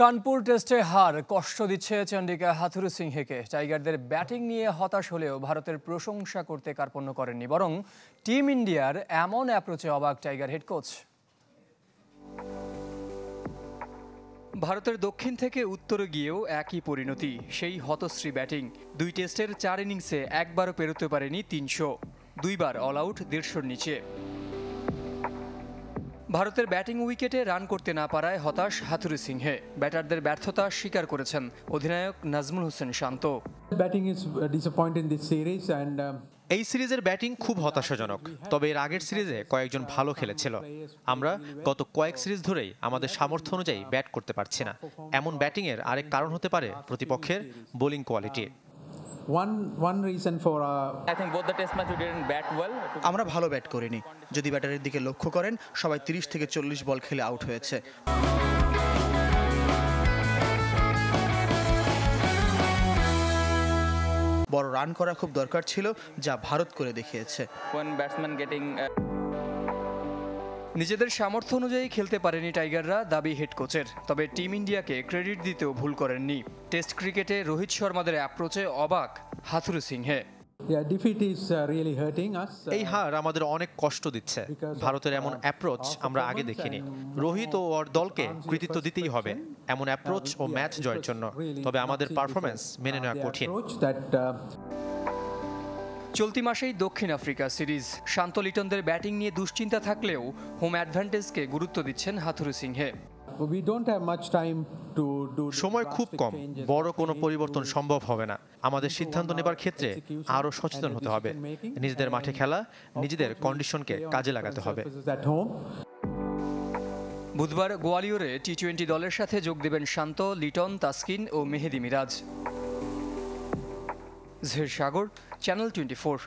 কানপুর টেস্টে হার কষ্ট দিচ্ছে চন্ডিকা হাথুরু সিংহেকে। টাইগারদের ব্যাটিং নিয়ে হতাশ হলেও ভারতের প্রশংসা করতে কার্পণ্য করেননি, বরং টিম ইন্ডিয়ার এমন অ্যাপ্রোচে অবাক টাইগার হেড কোচ। ভারতের দক্ষিণ থেকে উত্তরে গিয়েও একই পরিণতি, সেই হতশ্রী ব্যাটিং। 2 টেস্টের 4 ইনিংসে একবারও পেরোতে পারেনি 300, 2বার অল আউট 150-র নিচে। ভারতের ব্যাটিং উইকেটে রান করতে না পারায় হতাশ হাথুরু সিংহে। ব্যাটারদের ব্যর্থতা স্বীকার করেছেন অধিনায়ক নাজমুল হোসেন শান্ত। এই সিরিজের ব্যাটিং খুব হতাশাজনক, তবে এর আগের সিরিজে কয়েকজন ভালো খেলেছিল। আমরা গত কয়েক সিরিজ ধরেই আমাদের সামর্থ্য অনুযায়ী ব্যাট করতে পারছি না। এমন ব্যাটিংয়ের আরেক কারণ হতে পারে প্রতিপক্ষের বোলিং কোয়ালিটি। আমরা ভালো ব্যাট করিনি। যদি ব্যাটারের দিকে লক্ষ্য করেন, সবাই 30 থেকে 40 বল খেলে আউট হয়েছে। বড় রান করা খুব দরকার ছিল, যা ভারত করে দেখিয়েছে। নিজেদের সামর্থ্য অনুযায়ী খেলতে পারেনি টাইগাররা, দাবি হেড কোচের। তবে টিম ইন্ডিয়াকে ক্রেডিট দিতেও ভুল করেননি। টেস্ট ক্রিকেটে রোহিত শর্মাদের অ্যাপ্রোচে অবাক হাথুরু সিংহে। এই হার আমাদের অনেক কষ্ট দিচ্ছে। ভারতের এমন অ্যাপ্রোচ আমরা আগে দেখিনি। রোহিত ও ওর দলকে কৃতিত্ব দিতেই হবে এমন অ্যাপ্রোচ ও ম্যাচ জয়ের জন্য। তবে আমাদের পারফরম্যান্স মেনে নেওয়া কঠিন। চলতি মাসেই দক্ষিণ আফ্রিকা সিরিজ। শান্ত লিটনদের ব্যাটিং নিয়ে দুশ্চিন্তা থাকলেও হোম অ্যাডভান্টেজকে গুরুত্ব দিচ্ছেন হাথুরু সিংহে। সময় খুব কম, বড় কোনো পরিবর্তন সম্ভব হবে না। আমাদের সিদ্ধান্ত নেবার ক্ষেত্রে আরও সচেতন হতে হবে। নিজেদের মাঠে খেলা, নিজেদের কন্ডিশনকে কাজে লাগাতে হবে। বুধবার গোয়ালিয়রে টি-20 দলের সাথে যোগ দেবেন শান্ত, লিটন, তাসকিন ও মেহেদী মিরাজ। জহির সাগর, চ্যানেল 24।